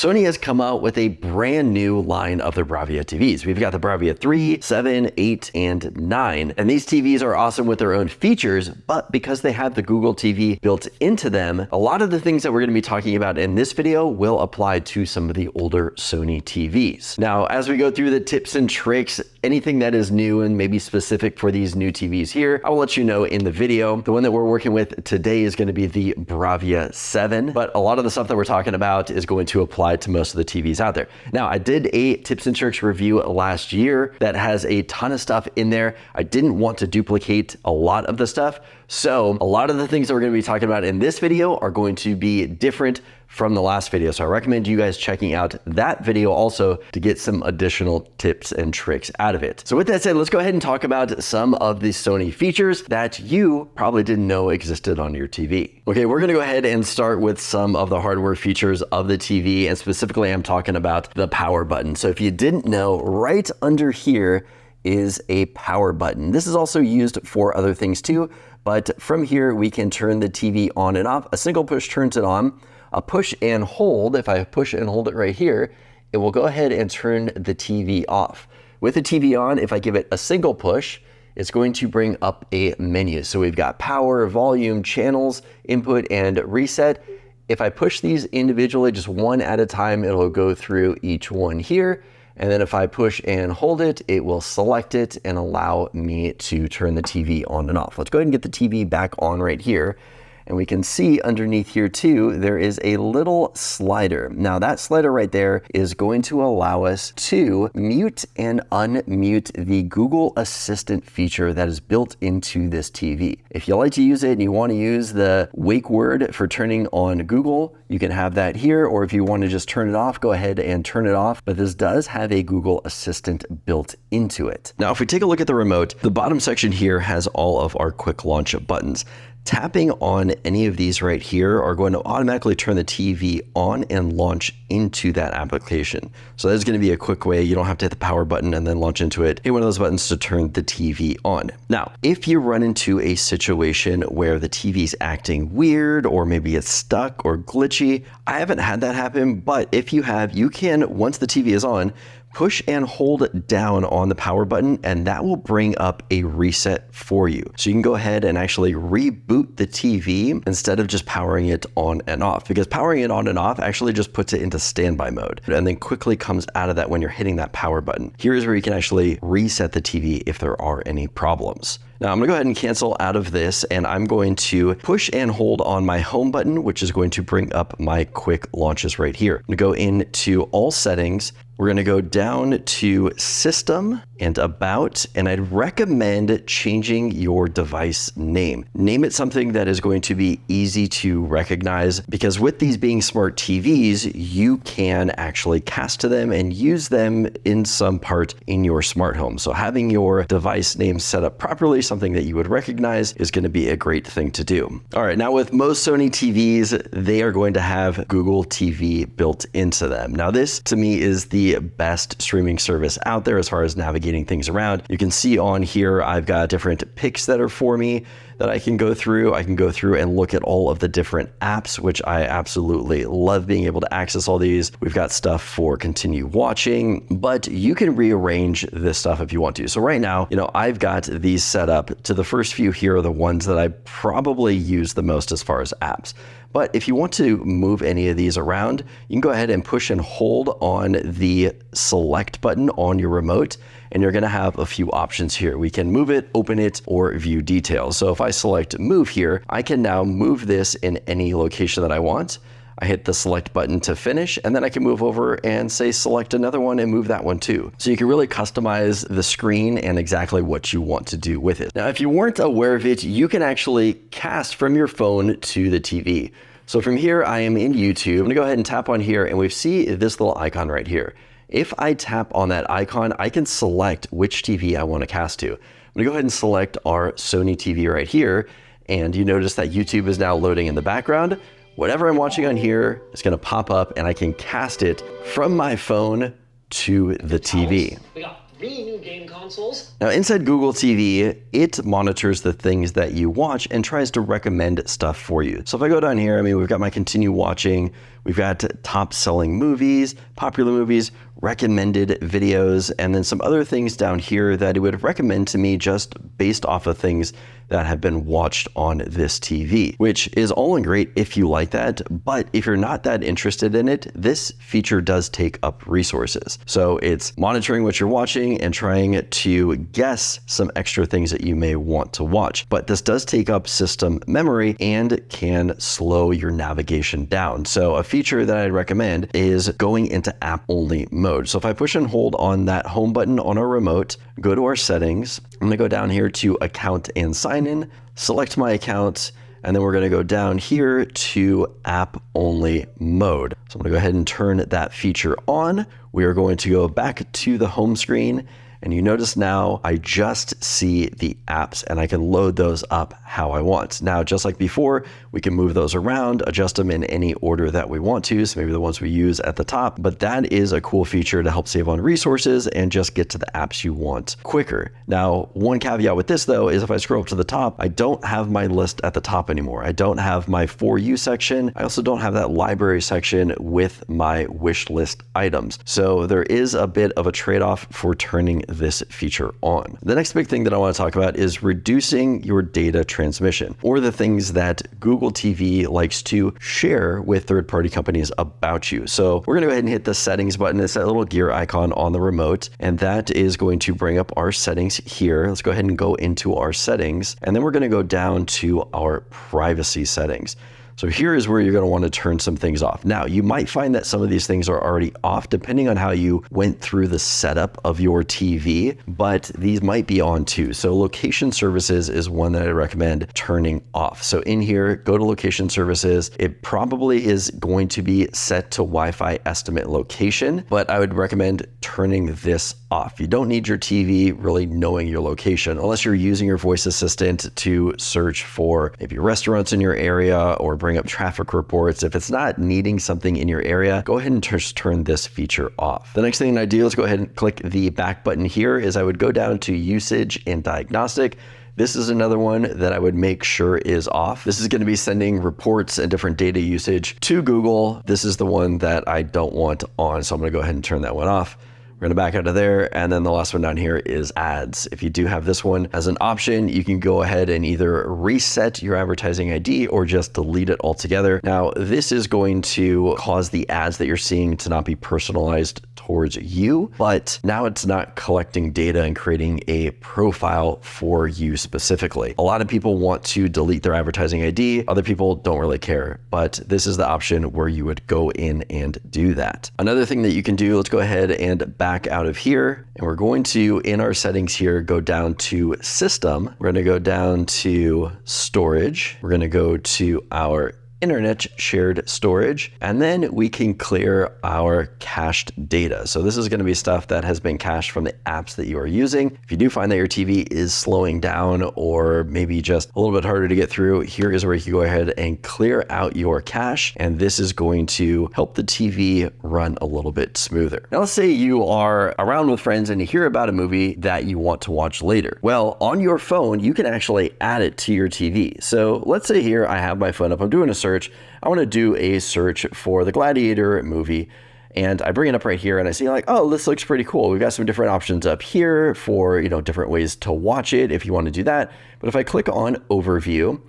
Sony has come out with a brand new line of their Bravia TVs. We've got the Bravia 3, 7, 8, and 9. And these TVs are awesome with their own features, but because they have the Google TV built into them, a lot of the things that we're going to be talking about in this video will apply to some of the older Sony TVs. Now, as we go through the tips and tricks, anything that is new and maybe specific for these new TVs here, I will let you know in the video. The one that we're working with today is going to be the Bravia 7, but a lot of the stuff that we're talking about is going to apply to most of the TVs out there. Now, I did a tips and tricks review last year that has a ton of stuff in there. I didn't want to duplicate a lot of the stuff, so a lot of the things that we're going to be talking about in this video are going to be different from the last video. So I recommend you guys checking out that video also to get some additional tips and tricks out of it. So with that said, let's go ahead and talk about some of the Sony features that you probably didn't know existed on your TV. Okay, we're gonna go ahead and start with some of the hardware features of the TV, and specifically I'm talking about the power button. So if you didn't know, right under here is a power button. This is also used for other things too, but from here we can turn the TV on and off. A single push turns it on. A push and hold, if I push and hold it right here, it will go ahead and turn the TV off. With the TV on, if I give it a single push, it's going to bring up a menu. So we've got power, volume, channels, input, and reset. If I push these individually, just one at a time, it'll go through each one here. And then if I push and hold it, it will select it and allow me to turn the TV on and off. Let's go ahead and get the TV back on right here. And we can see underneath here too, there is a little slider. Now that slider right there is going to allow us to mute and unmute the Google Assistant feature that is built into this TV. If you like to use it and you want to use the wake word for turning on Google, you can have that here, or if you want to just turn it off, go ahead and turn it off. But this does have a Google Assistant built into it. Now, if we take a look at the remote, the bottom section here has all of our quick launch buttons. Tapping on any of these right here are going to automatically turn the TV on and launch into that application. So that's going to be a quick way. You don't have to hit the power button and then launch into it. Hit one of those buttons to turn the TV on. Now, if you run into a situation where the TV's acting weird or maybe it's stuck or glitchy, I haven't had that happen, but if you have, you can, once the TV is on, push and hold down on the power button, and that will bring up a reset for you. So you can go ahead and actually reboot the TV instead of just powering it on and off, because powering it on and off actually just puts it into standby mode and then quickly comes out of that when you're hitting that power button. Here's where you can actually reset the TV if there are any problems. Now I'm gonna go ahead and cancel out of this, and I'm going to push and hold on my home button, which is going to bring up my quick launches right here. I'm gonna go into all settings. We're gonna go down to System and About, and I'd recommend changing your device name. Name it something that is going to be easy to recognize, because with these being smart TVs, you can actually cast to them and use them in some part in your smart home. So having your device name set up properly, something that you would recognize, is gonna be a great thing to do. All right, now with most Sony TVs, they are going to have Google TV built into them. Now this, to me, is the best streaming service out there as far as navigating things around. You can see on here, I've got different picks that are for me that I can go through. I can go through and look at all of the different apps, which I absolutely love being able to access all these. We've got stuff for continue watching, but you can rearrange this stuff if you want to. So right now, I've got these set up to the first few here are the ones that I probably use the most as far as apps. But if you want to move any of these around, you can go ahead and push and hold on the select button on your remote, and you're gonna have a few options here. We can move it, open it, or view details. So if I select move here, I can now move this in any location that I want. I hit the select button to finish, and then I can move over and say select another one and move that one too. So you can really customize the screen and exactly what you want to do with it. Now, if you weren't aware of it, you can actually cast from your phone to the TV. So from here, I am in YouTube. I'm gonna go ahead and tap on here, and we see this little icon right here. If I tap on that icon, I can select which TV I want to cast to. I'm gonna go ahead and select our Sony TV right here, and you notice that YouTube is now loading in the background. Whatever I'm watching on here is gonna pop up, and I can cast it from my phone to the TV. We got 3 new game consoles. Now inside Google TV, it monitors the things that you watch and tries to recommend stuff for you. So if I go down here, we've got my continue watching, We've got top selling movies, popular movies, recommended videos, and then some other things down here that it would recommend to me just based off of things that have been watched on this TV, which is all and great if you like that. But if you're not that interested in it, this feature does take up resources. So it's monitoring what you're watching and trying to guess some extra things that you may want to watch. But this does take up system memory and can slow your navigation down. So a feature that I'd recommend is going into app only mode. So if I push and hold on that home button on our remote, go to our settings, I'm gonna go down here to account and sign in, select my account, and then we're gonna go down here to app only mode. So I'm gonna go ahead and turn that feature on. We are going to go back to the home screen, and you notice now I just see the apps and I can load those up how I want. Now, just like before, we can move those around, adjust them in any order that we want to. So maybe the ones we use at the top, but that is a cool feature to help save on resources and just get to the apps you want quicker. Now, one caveat with this though, is if I scroll up to the top, I don't have my list at the top anymore. I don't have my For You section. I also don't have that library section with my wish list items. So there is a bit of a trade-off for turning this feature on. The next big thing that I want to talk about is reducing your data transmission, or the things that Google TV likes to share with third-party companies about you. So we're going to go ahead and hit the settings button. It's that little gear icon on the remote, and that is going to bring up our settings here. Let's go ahead and go into our settings, and then we're going to go down to our privacy settings. So here is where you're going to want to turn some things off. Now, you might find that some of these things are already off depending on how you went through the setup of your TV, but these might be on too. So location services is one that I recommend turning off. So in here, go to location services. It probably is going to be set to Wi-Fi estimate location, but I would recommend turning this off. You don't need your TV really knowing your location unless you're using your voice assistant to search for maybe restaurants in your area or bring up traffic reports. If it's not needing something in your area, go ahead and just turn this feature off. The next thing I do, let's go ahead and click the back button here, is I would go down to usage and diagnostic. This is another one that I would make sure is off. This is going to be sending reports and different data usage to Google. This is the one that I don't want on, so I'm going to go ahead and turn that one off. We're gonna back out of there. And then the last one down here is ads. If you do have this one as an option, you can go ahead and either reset your advertising ID or just delete it altogether. Now, this is going to cause the ads that you're seeing to not be personalized towards you, but now it's not collecting data and creating a profile for you specifically. A lot of people want to delete their advertising ID. Other people don't really care, but this is the option where you would go in and do that. Another thing that you can do, let's go ahead and back out of here, and we're going to, in our settings here, go down to system. We're going to go down to storage. We're going to go to our internet shared storage, and then we can clear our cached data. So this is going to be stuff that has been cached from the apps that you are using. If you do find that your TV is slowing down or maybe just a little bit harder to get through, here is where you can go ahead and clear out your cache, and this is going to help the TV run a little bit smoother. Now let's say you are around with friends and you hear about a movie that you want to watch later. Well, on your phone, you can actually add it to your TV. So let's say here I have my phone up, I'm doing a search. I want to do a search for the Gladiator movie, and I bring it up right here and I see like, oh, this looks pretty cool. We've got some different options up here for, different ways to watch it if you want to do that. But if I click on overview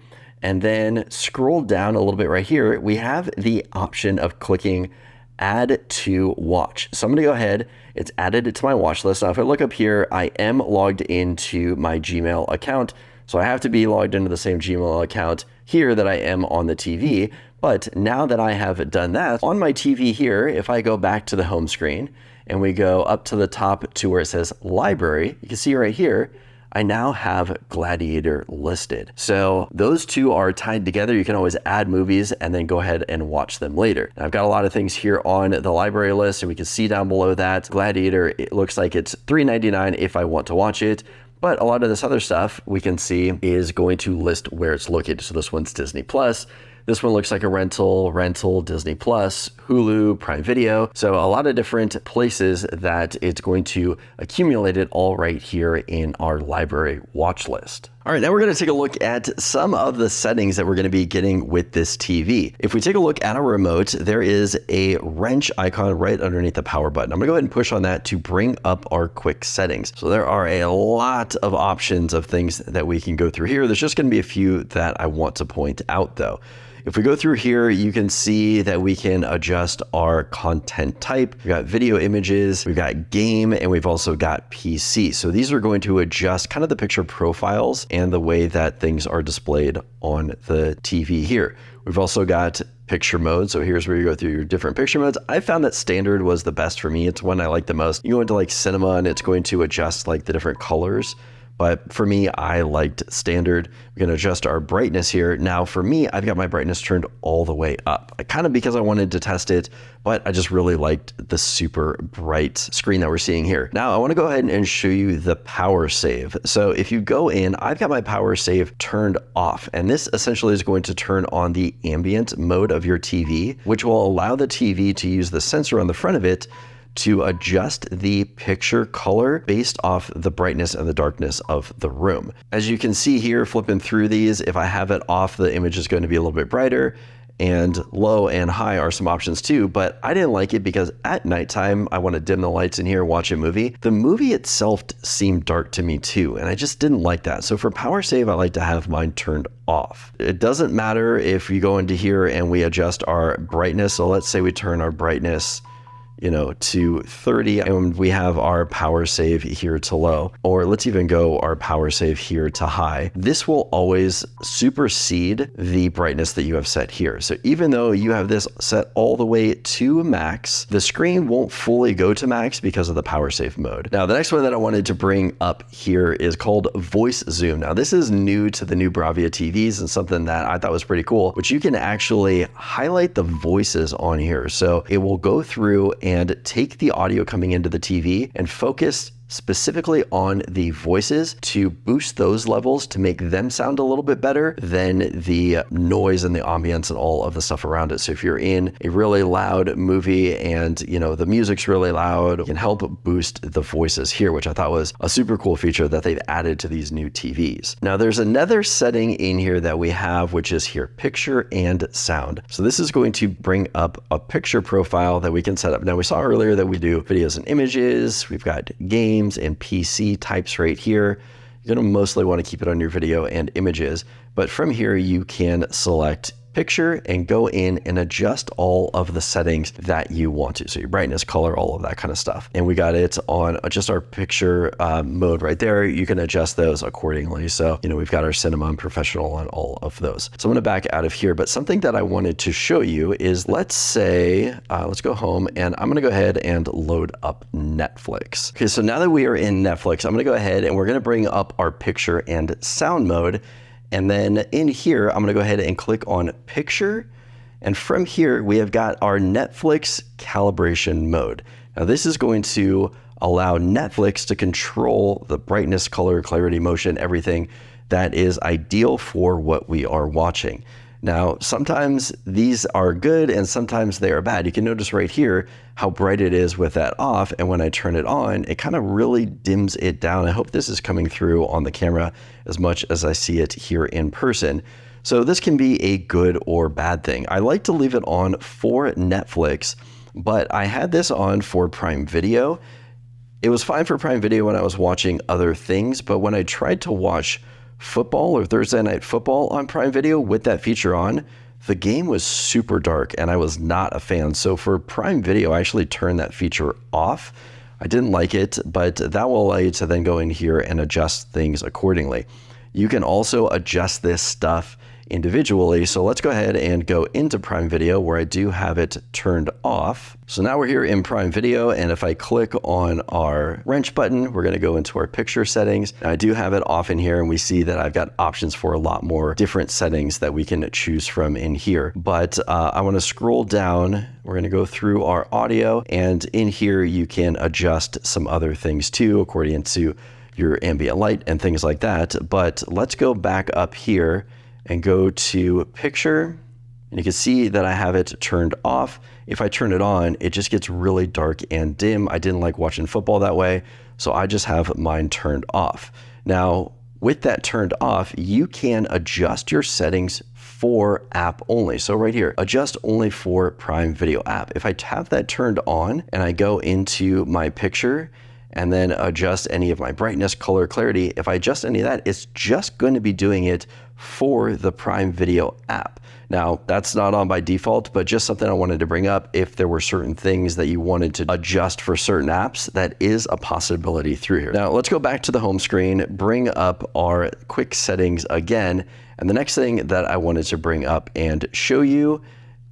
and then scroll down a little bit right here, we have the option of clicking add to watch. So I'm going to go ahead, it's added it to my watch list. Now, if I look up here, I am logged into my Gmail account. So I have to be logged into the same Gmail account here that I am on the TV. But now that I have done that, on my TV here, if I go back to the home screen and we go up to the top to where it says library, you can see right here, I now have Gladiator listed. So those two are tied together. You can always add movies and then go ahead and watch them later. Now, I've got a lot of things here on the library list, and we can see down below that Gladiator, it looks like it's $3.99 if I want to watch it. But a lot of this other stuff we can see is going to list where it's located. So this one's Disney Plus. This one looks like a rental, Disney Plus, Hulu, Prime Video. So a lot of different places that it's going to accumulate it all right here in our library watch list. All right, now we're gonna take a look at some of the settings that we're gonna be getting with this TV. If we take a look at our remote, there is a wrench icon right underneath the power button. I'm gonna go ahead and push on that to bring up our quick settings. So there are a lot of options of things that we can go through here. There's just gonna be a few that I want to point out though. If we go through here, you can see that we can adjust our content type. We've got video images, we've got game, and we've also got PC. So these are going to adjust kind of the picture profiles and the way that things are displayed on the TV here. We've also got picture mode. So here's where you go through your different picture modes. I found that standard was the best for me. It's one I like the most. You go into like cinema and it's going to adjust like the different colors. But for me, I liked standard. We're gonna adjust our brightness here. Now for me, I've got my brightness turned all the way up. Kind of because I wanted to test it, but I just really liked the super bright screen that we're seeing here. Now I wanna go ahead and show you the power save. So if you go in, I've got my power save turned off, and this essentially is going to turn on the ambient mode of your TV, which will allow the TV to use the sensor on the front of it to adjust the picture color based off the brightness and the darkness of the room. As you can see here, flipping through these, if I have it off, the image is going to be a little bit brighter, and low and high are some options too, but I didn't like it because at nighttime, I want to dim the lights in here, watch a movie. The movie itself seemed dark to me too, and I just didn't like that. So for power save, I like to have mine turned off. It doesn't matter if you go into here and we adjust our brightness. So let's say we turn our brightness to 30, and we have our power save here to low, or let's even go our power save here to high. This will always supersede the brightness that you have set here. So even though you have this set all the way to max, the screen won't fully go to max because of the power save mode. Now, the next one that I wanted to bring up here is called voice zoom. Now, this is new to the new Bravia TVs and something that I thought was pretty cool, which you can actually highlight the voices on here. So it will go through and take the audio coming into the TV and focus specifically on the voices to boost those levels to make them sound a little bit better than the noise and the ambience and all of the stuff around it. So if you're in a really loud movie and the music's really loud, it can help boost the voices here, which I thought was a super cool feature that they've added to these new TVs. Now there's another setting in here that we have, which is here, picture and sound. So this is going to bring up a picture profile that we can set up. Now we saw earlier that we do videos and images, we've got games and PC types right here. You're gonna mostly want to keep it on your video and images, but from here you can select picture and go in and adjust all of the settings that you want to. So your brightness, color, all of that kind of stuff. And we got it on just our picture mode right there. You can adjust those accordingly. So, we've got our cinema and professional on all of those. So I'm gonna back out of here, but something that I wanted to show you is, let's say, let's go home and I'm gonna go ahead and load up Netflix. Okay, so now that we are in Netflix, I'm gonna go ahead and we're gonna bring up our picture and sound mode. And then in here, I'm gonna go ahead and click on picture. And from here, we have got our Netflix calibration mode. Now this is going to allow Netflix to control the brightness, color, clarity, motion, everything that is ideal for what we are watching. Now, sometimes these are good and sometimes they are bad. You can notice right here how bright it is with that off, and when I turn it on, it kind of really dims it down. I hope this is coming through on the camera as much as I see it here in person. So this can be a good or bad thing. I like to leave it on for Netflix, but I had this on for Prime Video. It was fine for Prime Video when I was watching other things, but when I tried to watch football or Thursday Night Football on Prime Video with that feature on, the game was super dark and I was not a fan. So for Prime Video, I actually turned that feature off. I didn't like it, but that will allow you to then go in here and adjust things accordingly. You can also adjust this stuff individually. So let's go ahead and go into Prime Video where I do have it turned off. So now we're here in Prime Video, and if I click on our wrench button, we're gonna go into our picture settings. Now, I do have it off in here, and we see that I've got options for a lot more different settings that we can choose from in here. But I wanna scroll down. We're gonna go through our audio, and in here you can adjust some other things too, according to your ambient light and things like that. But let's go back up here and go to picture, and you can see that I have it turned off. If I turn it on, it just gets really dark and dim. I didn't like watching football that way, so I just have mine turned off. Now, with that turned off, you can adjust your settings for app only. So right here, adjust only for Prime Video app. If I have that turned on and I go into my picture and then adjust any of my brightness, color, clarity, if I adjust any of that, it's just going to be doing it for the Prime Video app. Now, that's not on by default, but just something I wanted to bring up. If there were certain things that you wanted to adjust for certain apps, that is a possibility through here. Now, let's go back to the home screen, bring up our quick settings again. And the next thing that I wanted to bring up and show you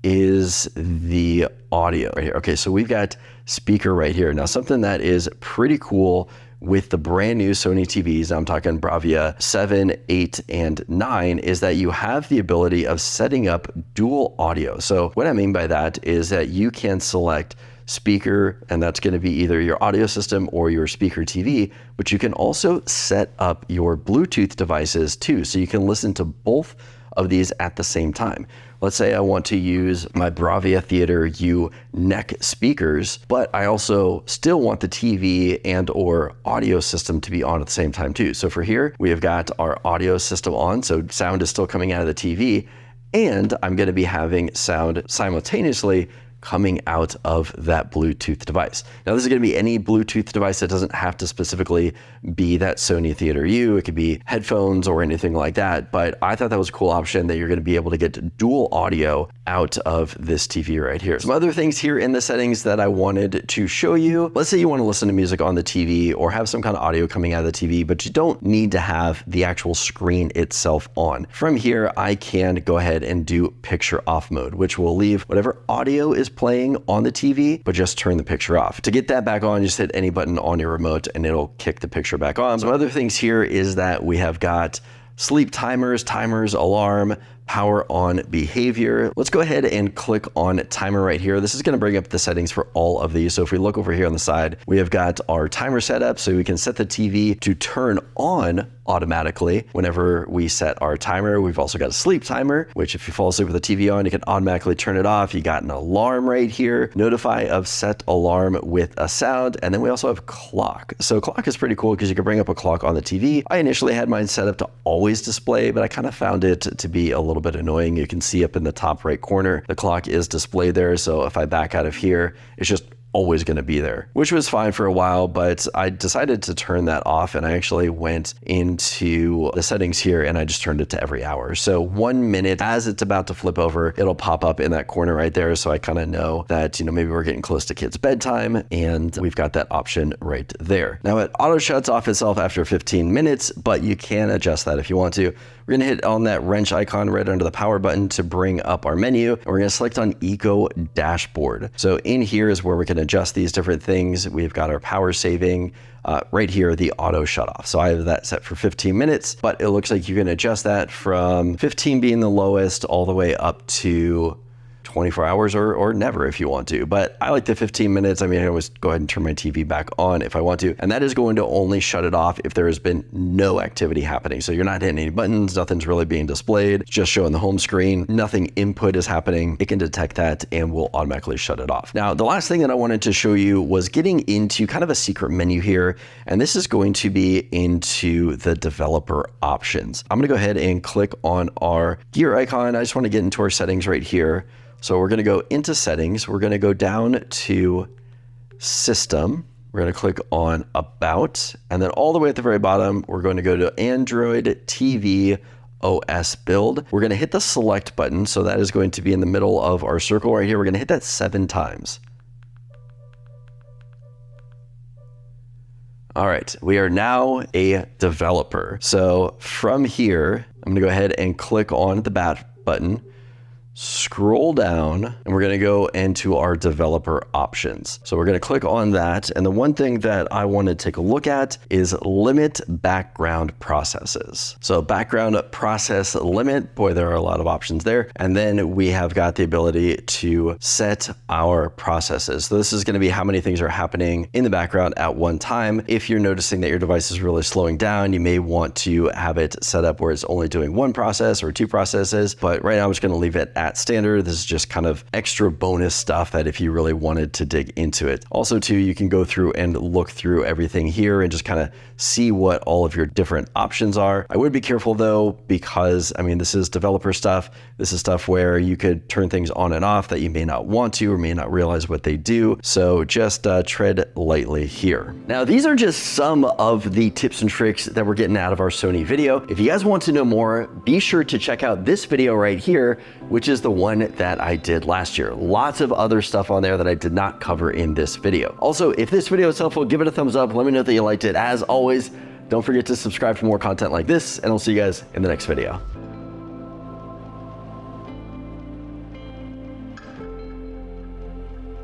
is the audio right here. Okay, so we've got speaker right here. Now, something that is pretty cool with the brand new Sony TVs, I'm talking Bravia 7, 8, and 9, is that you have the ability of setting up dual audio. So what I mean by that is that you can select speaker, and that's going to be either your audio system or your speaker TV, but you can also set up your Bluetooth devices too. So you can listen to both of these at the same time. Let's say I want to use my Bravia Theater U neck speakers, but I also still want the TV and or audio system to be on at the same time too. So for here, we have got our audio system on, so sound is still coming out of the TV, and I'm going to be having sound simultaneously coming out of that Bluetooth device. Now, this is going to be any Bluetooth device. That doesn't have to specifically be that Sony Theater U. It could be headphones or anything like that. But I thought that was a cool option that you're going to be able to get dual audio out of this TV right here. Some other things here in the settings that I wanted to show you. Let's say you want to listen to music on the TV or have some kind of audio coming out of the TV, but you don't need to have the actual screen itself on. From here, I can go ahead and do picture off mode, which will leave whatever audio is playing on the TV, but just turn the picture off. To get that back on, just hit any button on your remote and it'll kick the picture back on. Some other things here is that we have got sleep timers, alarm, power on behavior. Let's go ahead and click on timer right here. This is going to bring up the settings for all of these. So if we look over here on the side, we have got our timer set up, so we can set the TV to turn on automatically whenever we set our timer. We've also got a sleep timer, which if you fall asleep with the TV on, you can automatically turn it off. You got an alarm right here, notify of set alarm with a sound, and then we also have clock. So clock is pretty cool because you can bring up a clock on the TV. I initially had mine set up to always display, but I kind of found it to be a little bit annoying. You can see up in the top right corner, the clock is displayed there. So if I back out of here, it's just always going to be there, which was fine for a while, but I decided to turn that off, and I actually went into the settings here and I just turned it to every hour. So 1 minute as it's about to flip over, it'll pop up in that corner right there. So I kind of know that, maybe we're getting close to kids' bedtime, and we've got that option right there. Now it auto shuts off itself after 15 minutes, but you can adjust that if you want to. We're gonna hit on that wrench icon right under the power button to bring up our menu, and we're gonna select on Eco Dashboard. So in here is where we can adjust these different things. We've got our power saving, right here, the auto shut off. So I have that set for 15 minutes, but it looks like you can adjust that from 15 being the lowest all the way up to 24 hours or never if you want to. But I like the 15 minutes. I mean, I always go ahead and turn my TV back on if I want to. And that is going to only shut it off if there has been no activity happening. So you're not hitting any buttons, nothing's really being displayed, just showing the home screen, nothing input is happening. It can detect that and will automatically shut it off. Now, the last thing that I wanted to show you was getting into kind of a secret menu here. And this is going to be into the developer options. I'm gonna go ahead and click on our gear icon. I just want to get into our settings right here. So we're going to go into settings. We're going to go down to system. We're going to click on about, and then all the way at the very bottom, we're going to go to Android TV OS build. We're going to hit the select button. So that is going to be in the middle of our circle right here. We're going to hit that 7 times. All right, we are now a developer. So from here, I'm going to go ahead and click on the back button. Scroll down, and we're going to go into our developer options. So we're going to click on that. And the one thing that I want to take a look at is limit background processes. So background process limit, boy, there are a lot of options there. And then we have got the ability to set our processes. So this is going to be how many things are happening in the background at one time. If you're noticing that your device is really slowing down, you may want to have it set up where it's only doing one process or two processes. But right now I'm just going to leave it at standard. This is just kind of extra bonus stuff that if you really wanted to dig into it. Also too, you can go through and look through everything here and just kind of see what all of your different options are. I would be careful though, because I mean, this is developer stuff. This is stuff where you could turn things on and off that you may not want to or may not realize what they do. So just tread lightly here. Now, these are just some of the tips and tricks that we're getting out of our Sony video. If you guys want to know more, be sure to check out this video right here, which is the one that I did last year. Lots of other stuff on there that I did not cover in this video. Also, if this video is helpful, give it a thumbs up. Let me know that you liked it. As always, don't forget to subscribe for more content like this, and I'll see you guys in the next video.